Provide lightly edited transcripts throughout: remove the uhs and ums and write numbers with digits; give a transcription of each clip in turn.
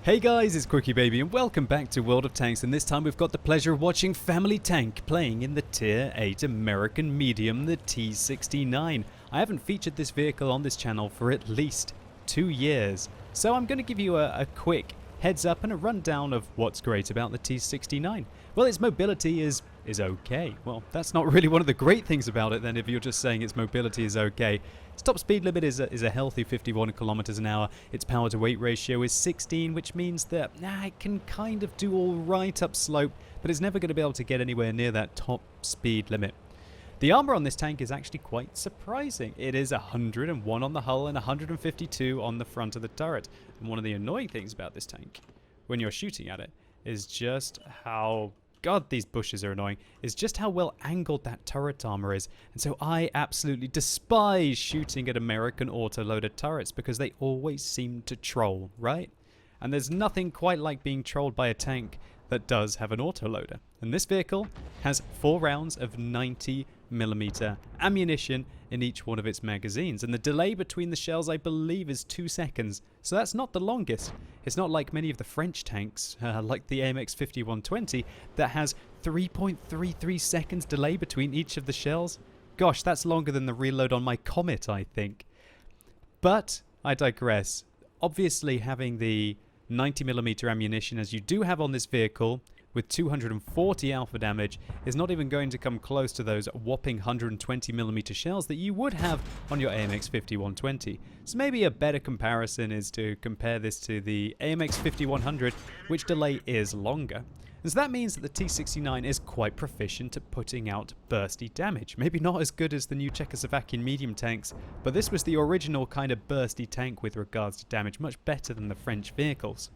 Hey guys, it's QuickyBaby and welcome back to World of Tanks, and this time we've got the pleasure of watching FAMILYTank playing in the Tier 8 American medium, the T69. I haven't featured this vehicle on this channel for at least 2 years, so I'm going to give you a quick heads up and a rundown of what's great about the T69. Well, its mobility is okay. Well, that's not really one of the great things about it then if you're just saying its mobility is okay. Its top speed limit is a healthy 51 kilometers an hour. Its power to weight ratio is 16, which means that it can kind of do all right up slope, but it's never going to be able to get anywhere near that top speed limit. The armor on this tank is actually quite surprising. It is 101 on the hull and 152 on the front of the turret. And one of the annoying things about this tank, when you're shooting at it, is just how... God, these bushes are annoying, is just how well angled that turret armor is. And so I absolutely despise shooting at American autoloaded turrets because they always seem to troll, right? And there's nothing quite like being trolled by a tank that does have an autoloader. And this vehicle has 4 rounds of 90mm ammunition in each one of its magazines. And the delay between the shells, I believe, is 2 seconds. So that's not the longest. It's not like many of the French tanks, like the AMX 5120, that has 3.33 seconds delay between each of the shells. Gosh, that's longer than the reload on my Comet, I think. But I digress. Obviously, having the 90mm ammunition as you do have on this vehicle with 240 alpha damage is not even going to come close to those whopping 120mm shells that you would have on your AMX 5120. So maybe a better comparison is to compare this to the AMX 5100, which delay is longer. And so that means that the T69 is quite proficient at putting out bursty damage. Maybe not as good as the new Czechoslovakian medium tanks, but this was the original kind of bursty tank with regards to damage, much better than the French vehicles.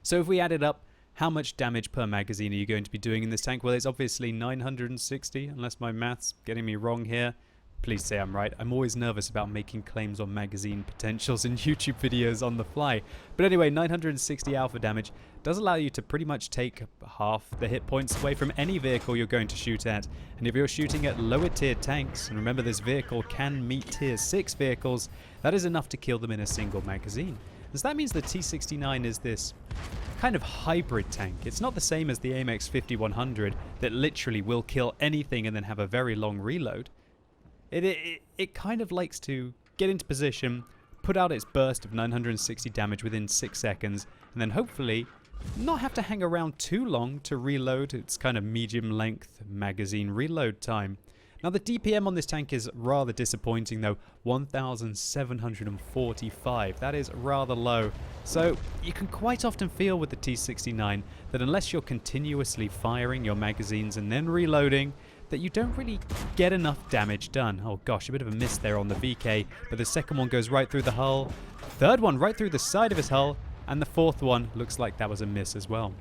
So if we added up, how much damage per magazine are you going to be doing in this tank? Well, it's obviously 960, unless my math's getting me wrong here. Please say I'm right. I'm always nervous about making claims on magazine potentials in YouTube videos on the fly. But anyway, 960 alpha damage does allow you to pretty much take half the hit points away from any vehicle you're going to shoot at. And if you're shooting at lower tier tanks, and remember this vehicle can meet tier 6 vehicles, that is enough to kill them in a single magazine. So that means the T69 is this kind of hybrid tank. It's not the same as the AMX 5100 that literally will kill anything and then have a very long reload. It kind of likes to get into position, put out its burst of 960 damage within 6 seconds, and then hopefully not have to hang around too long to reload its kind of medium length magazine reload time. Now the DPM on this tank is rather disappointing though, 1745, that is rather low. So you can quite often feel with the T69 that unless you're continuously firing your magazines and then reloading, that you don't really get enough damage done. Oh gosh, a bit of a miss there on the VK, but the second one goes right through the hull, third one right through the side of his hull, and the fourth one looks like that was a miss as well.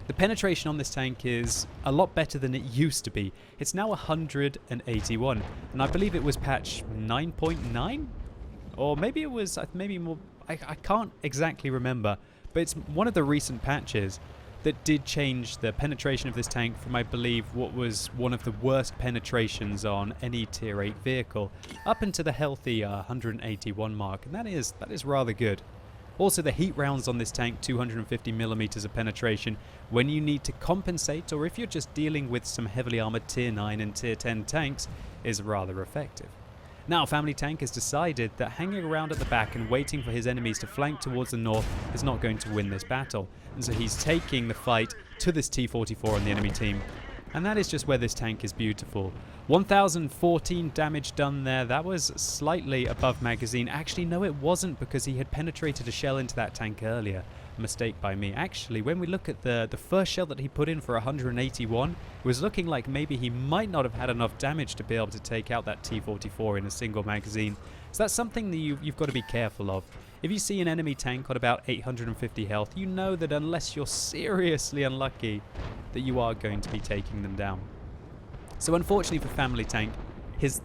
The penetration on this tank is a lot better than it used to be. It's now 181, and I believe it was patch 9.9? Or maybe it was, maybe more, I can't exactly remember, but it's one of the recent patches that did change the penetration of this tank from, I believe, what was one of the worst penetrations on any tier 8 vehicle, up into the healthy 181 mark, and that is rather good. Also, the heat rounds on this tank, 250mm of penetration, when you need to compensate or if you're just dealing with some heavily armored tier 9 and tier 10 tanks, is rather effective. Now, FAMILYTank has decided that hanging around at the back and waiting for his enemies to flank towards the north is not going to win this battle. And so he's taking the fight to this T44 on the enemy team. And that is just where this tank is beautiful. 1014 damage done there. That was slightly above magazine. Actually, no, it wasn't, because he had penetrated a shell into that tank earlier. A mistake by me. Actually, when we look at the first shell that he put in for 181, it was looking like maybe he might not have had enough damage to be able to take out that T44 in a single magazine. So that's something that you've got to be careful of. If you see an enemy tank on about 850 health, you know that unless you're seriously unlucky, that you are going to be taking them down. So unfortunately for FAMILYTank,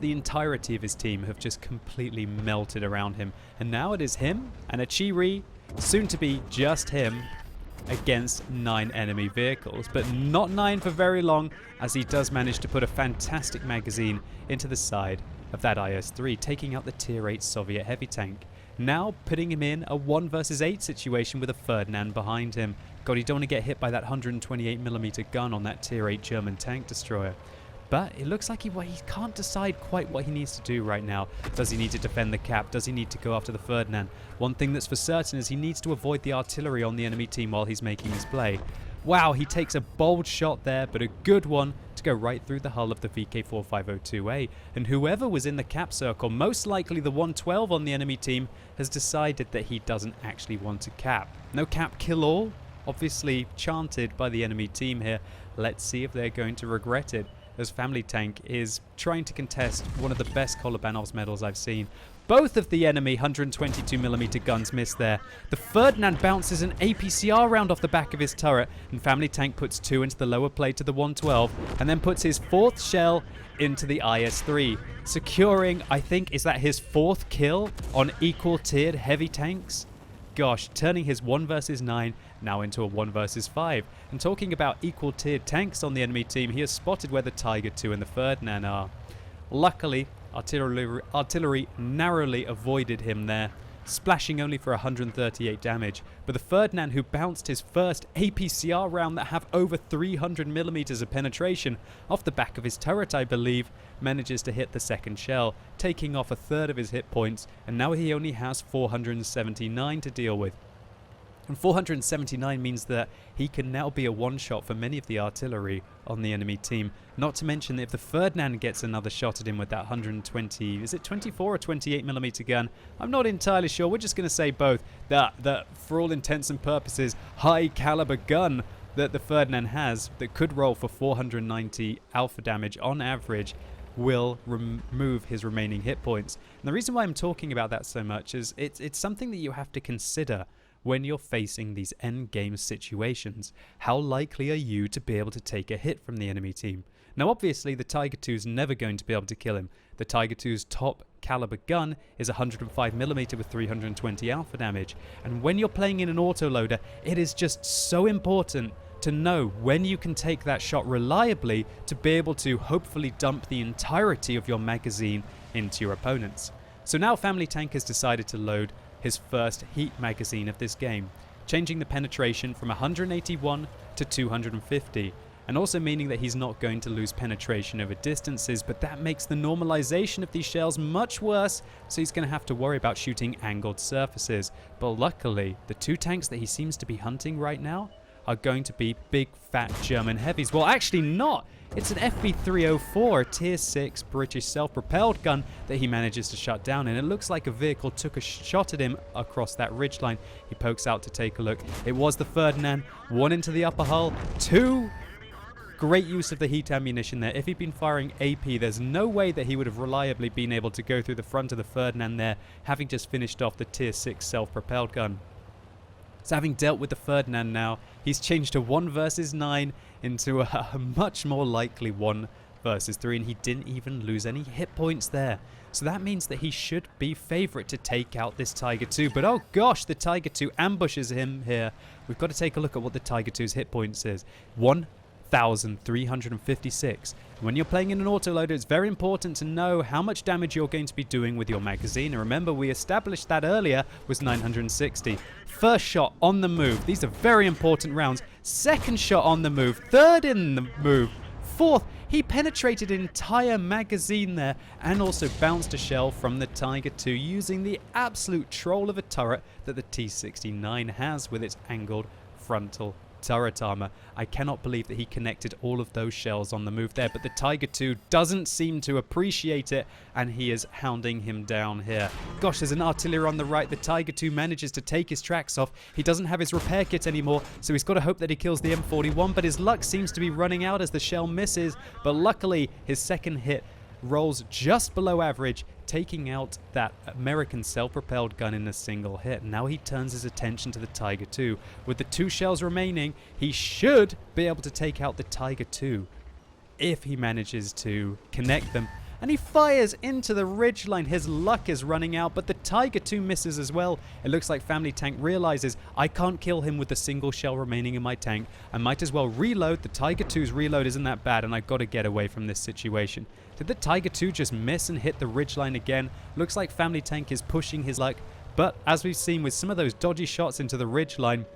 the entirety of his team have just completely melted around him. And now it is him and a Chi-Ri, soon to be just him, against 9 enemy vehicles. But not 9 for very long, as he does manage to put a fantastic magazine into the side of that IS-3, taking out the tier 8 Soviet heavy tank. now putting him in a 1 versus 8 situation with a Ferdinand behind him. God, you don't want to get hit by that 128mm gun on that tier 8 German tank destroyer. But it looks like he can't decide quite what he needs to do right now. Does he need to defend the cap? Does he need to go after the Ferdinand? One thing that's for certain is he needs to avoid the artillery on the enemy team while he's making his play. Wow, he takes a bold shot there, but a good one to go right through the hull of the VK4502A. And whoever was in the cap circle, most likely the 112 on the enemy team, has decided that he doesn't actually want to cap. No cap kill all, obviously chanted by the enemy team here. Let's see if they're going to regret it, as FAMILYTank is trying to contest one of the best Kolobanov's medals I've seen. Both of the enemy 122mm guns miss there. The Ferdinand bounces an APCR round off the back of his turret, and FAMILYTank puts 2 into the lower plate of the 112, and then puts his 4th shell into the IS-3, securing, I think, is that his 4th kill on equal tiered heavy tanks? Gosh, turning his 1 versus 9 now into a 1 versus 5. And talking about equal tiered tanks on the enemy team, he has spotted where the Tiger II and the Ferdinand are. Luckily, artillery narrowly avoided him there, splashing only for 138 damage. But the Ferdinand, who bounced his first APCR round that have over 300mm of penetration off the back of his turret, I believe, manages to hit the 2nd shell, taking off a 1/3 of his hit points, and now he only has 479 to deal with. And 479 means that he can now be a one-shot for many of the artillery on the enemy team. Not to mention that if the Ferdinand gets another shot at him with that 120, is it 24 or 28mm gun? I'm not entirely sure. We're just going to say both. That for all intents and purposes, high caliber gun that the Ferdinand has that could roll for 490 alpha damage on average will remove his remaining hit points. And the reason why I'm talking about that so much is it's something that you have to consider when you're facing these endgame situations. How likely are you to be able to take a hit from the enemy team? Now obviously the Tiger II is never going to be able to kill him. The Tiger II's top caliber gun is 105mm with 320 alpha damage, and when you're playing in an autoloader, it is just so important to know when you can take that shot reliably to be able to hopefully dump the entirety of your magazine into your opponents. So now FAMILYTank has decided to load his first heat magazine of this game, changing the penetration from 181 to 250, and also meaning that he's not going to lose penetration over distances, but that makes the normalization of these shells much worse, so he's going to have to worry about shooting angled surfaces. But luckily, the 2 tanks that he seems to be hunting right now are going to be big fat German heavies. Well, actually not. It's an FB304, a tier 6 British self-propelled gun that he manages to shut down, and it looks like a vehicle took a shot at him across that ridgeline. He pokes out to take a look. It was the Ferdinand, 1 into the upper hull, 2. Great use of the heat ammunition there. If he'd been firing AP, there's no way that he would have reliably been able to go through the front of the Ferdinand there, having just finished off the tier 6 self-propelled gun. So having dealt with the Ferdinand now, he's changed a 1 versus 9 into a much more likely 1 versus 3, and he didn't even lose any hit points there. So that means that he should be favourite to take out this Tiger II. But oh gosh, the Tiger II ambushes him here. We've got to take a look at what the Tiger II's hit points is. 1,356. When you're playing in an autoloader, it's very important to know how much damage you're going to be doing with your magazine. And remember, we established that earlier was 960. First shot on the move. These are very important rounds. Second shot on the move. Third in the move. Fourth, he penetrated an entire magazine there and also bounced a shell from the Tiger II using the absolute troll of a turret that the T69 has with its angled frontal turret armor. I cannot believe that he connected all of those shells on the move there, but the Tiger II doesn't seem to appreciate it, and he is hounding him down here. Gosh, there's an artillery on the right. The Tiger II manages to take his tracks off. He doesn't have his repair kit anymore, so he's got to hope that he kills the M41, but his luck seems to be running out as the shell misses, but luckily his second hit rolls just below average, taking out that American self-propelled gun in a single hit. Now he turns his attention to the Tiger II. With the 2 shells remaining, he should be able to take out the Tiger II if he manages to connect them. And he fires into the ridgeline. His luck is running out, but the Tiger II misses as well. It looks like FAMILYTank realizes, I can't kill him with a single shell remaining in my tank. I might as well reload. The Tiger II's reload isn't that bad, and I've got to get away from this situation. Did the Tiger II just miss and hit the ridgeline again? Looks like FAMILYTank is pushing his luck But as we've seen with some of those dodgy shots into the ridge line,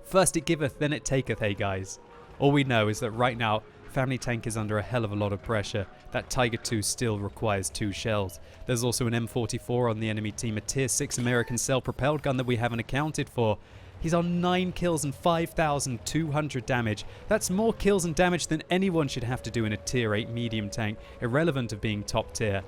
first it giveth, then it taketh, hey guys. All we know is that right now, FAMILYTank is under a hell of a lot of pressure. That Tiger 2 still requires 2 shells. There's also an M44 on the enemy team, a tier 6 American self-propelled gun that we haven't accounted for. He's on 9 kills and 5,200 damage. That's more kills and damage than anyone should have to do in a tier 8 medium tank, irrelevant of being top tier.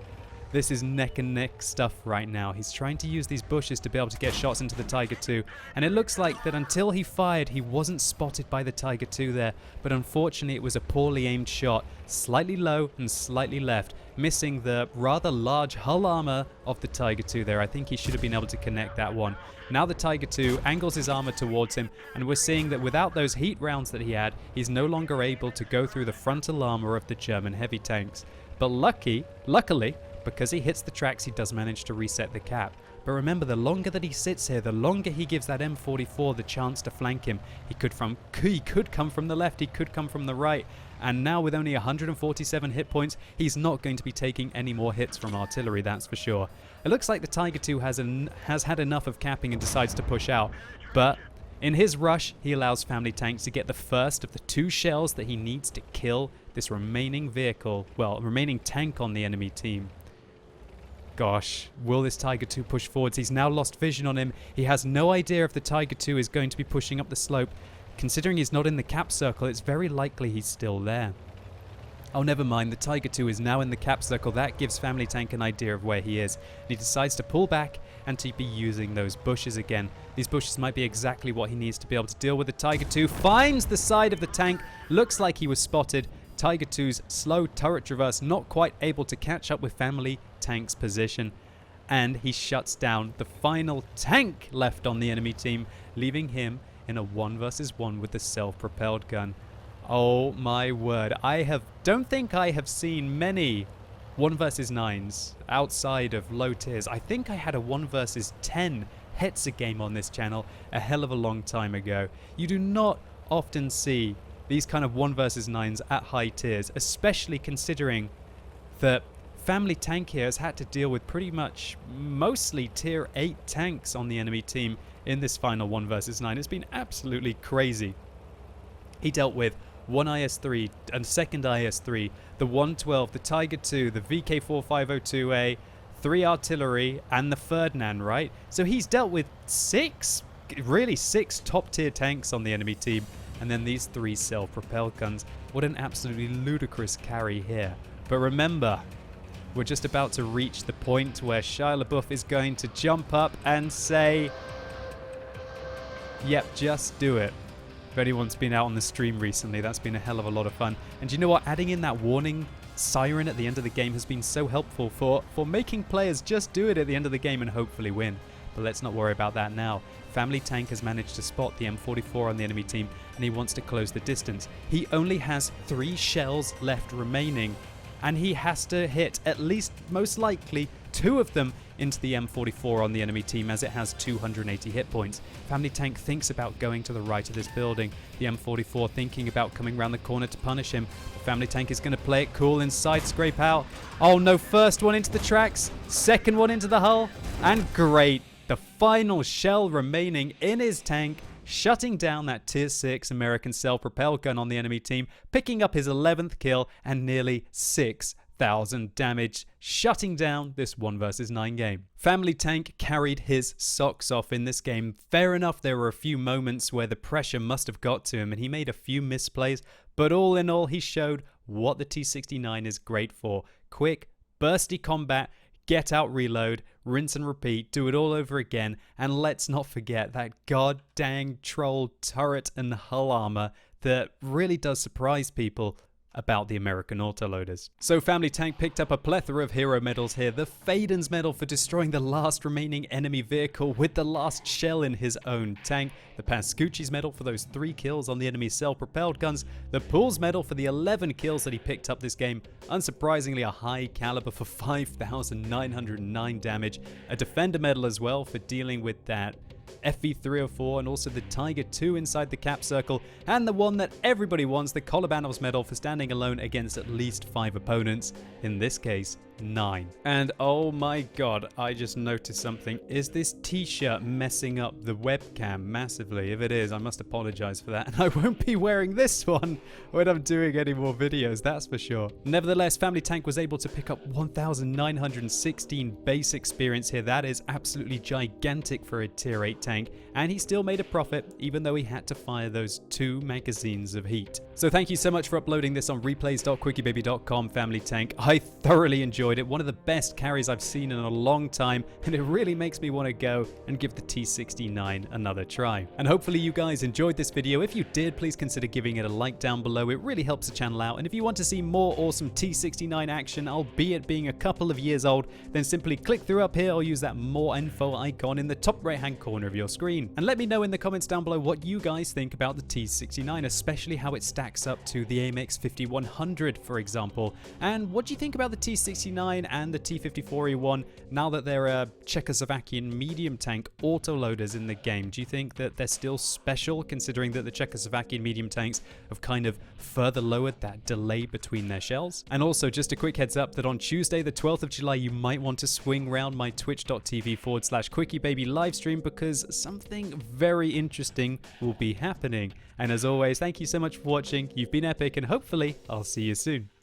This is neck and neck stuff right now. He's trying to use these bushes to be able to get shots into the Tiger 2. And it looks like that until he fired, he wasn't spotted by the Tiger 2 there. But unfortunately, it was a poorly aimed shot. Slightly low and slightly left, missing the rather large hull armor of the Tiger 2 there. I think he should have been able to connect that one. Now the Tiger 2 angles his armor towards him, and we're seeing that without those heat rounds that he had, he's no longer able to go through the frontal armor of the German heavy tanks. But luckily, because he hits the tracks, he does manage to reset the cap. But remember, the longer that he sits here, the longer he gives that M44 the chance to flank him. He could come from the left, he could come from the right. And now with only 147 hit points, he's not going to be taking any more hits from artillery, that's for sure. It looks like the Tiger 2 has had enough of capping and decides to push out. But in his rush, he allows FAMILYTank to get the first of the 2 shells that he needs to kill this remaining remaining tank on the enemy team. Gosh, will this Tiger 2 push forwards? He's now lost vision on him. He has no idea if the Tiger 2 is going to be pushing up the slope. Considering he's not in the cap circle, it's very likely he's still there. Oh, never mind. The Tiger 2 is now in the cap circle. That gives FAMILYTank an idea of where he is. And he decides to pull back and to be using those bushes again. These bushes might be exactly what he needs to be able to deal with the Tiger 2. Finds the side of the tank. Looks like he was spotted. Tiger 2's slow turret traverse not quite able to catch up with FAMILYTank's position. And he shuts down the final tank left on the enemy team, leaving him in a 1 versus 1 with the self-propelled gun. Oh my word, don't think I have seen many 1 versus 9s outside of low tiers. I think I had a 1 versus 10 Hetzer game on this channel a hell of a long time ago. You do not often see these kind of 1 versus 9s at high tiers, especially considering that FAMILYTank here has had to deal with pretty much mostly tier 8 tanks on the enemy team in this final 1 versus 9. It's been absolutely crazy. He dealt with 1 IS-3 and 2nd IS-3, the 112, the Tiger 2, the VK4502A, 3 artillery, and the Ferdinand, right? So he's dealt with 6 top tier tanks on the enemy team, and then these 3 self-propelled guns. What an absolutely ludicrous carry here. But remember, we're just about to reach the point where Shia LaBeouf is going to jump up and say, yep, just do it. If anyone's been out on the stream recently, that's been a hell of a lot of fun. And you know what? Adding in that warning siren at the end of the game has been so helpful for making players just do it at the end of the game and hopefully win. But let's not worry about that now. FAMILYTank has managed to spot the M44 on the enemy team, and he wants to close the distance. He only has 3 shells left remaining, and he has to hit at least, most likely, 2 of them into the M44 on the enemy team, as it has 280 hit points. FAMILYTank thinks about going to the right of this building. The M44 thinking about coming around the corner to punish him. FAMILYTank is going to play it cool inside, scrape out. Oh no, first one into the tracks, second one into the hull, and great. The final shell remaining in his tank, shutting down that tier 6 American self-propelled gun on the enemy team, picking up his 11th kill and nearly 6,000 damage, shutting down this 1 versus 9 game. FAMILYTank carried his socks off in this game. Fair enough, there were a few moments where the pressure must have got to him and he made a few misplays, but all in all, he showed what the T69 is great for. Quick, bursty combat, get out, reload, rinse and repeat, do it all over again, and let's not forget that god dang troll turret and hull armor that really does surprise people about the American autoloaders. So FAMILYTank picked up a plethora of hero medals here. The Faden's medal for destroying the last remaining enemy vehicle with the last shell in his own tank. The Pascucci's medal for those 3 kills on the enemy's self-propelled guns. The Pools medal for the 11 kills that he picked up this game. Unsurprisingly, a high caliber for 5,909 damage. A Defender medal as well for dealing with that FV304 and also the Tiger 2 inside the cap circle, and the one that everybody wants, the Kolobanov's medal for standing alone against at least 5 opponents, in this case T69. And oh my god, I just noticed something. Is this t-shirt messing up the webcam massively? If it is, I must apologize for that. And I won't be wearing this one when I'm doing any more videos, that's for sure. Nevertheless, Family Tank was able to pick up 1,916 base experience here. That is absolutely gigantic for a tier 8 tank. And he still made a profit, even though he had to fire those 2 magazines of heat. So thank you so much for uploading this on replays.quickybaby.com, Family Tank. I thoroughly enjoyed it. One of the best carries I've seen in a long time, and it really makes me want to go and give the T69 another try. And hopefully you guys enjoyed this video. If you did, please consider giving it a like down below. It really helps the channel out. And if you want to see more awesome T69 action, albeit being a couple of years old, then simply click through up here or use that more info icon in the top right hand corner of your screen. And let me know in the comments down below what you guys think about the T69, especially how it stacks up to the AMX 5100, for example. And what do you think about the T69 and the T54E1 now that they're Czechoslovakian medium tank autoloaders in the game? Do you think that they're still special, considering that the Czechoslovakian medium tanks have kind of further lowered that delay between their shells? And also, just a quick heads up that on Tuesday the 12th of July you might want to swing round my twitch.tv/QuickyBaby livestream, because something very interesting will be happening. And as always, thank you so much for watching. You've been epic, and hopefully I'll see you soon.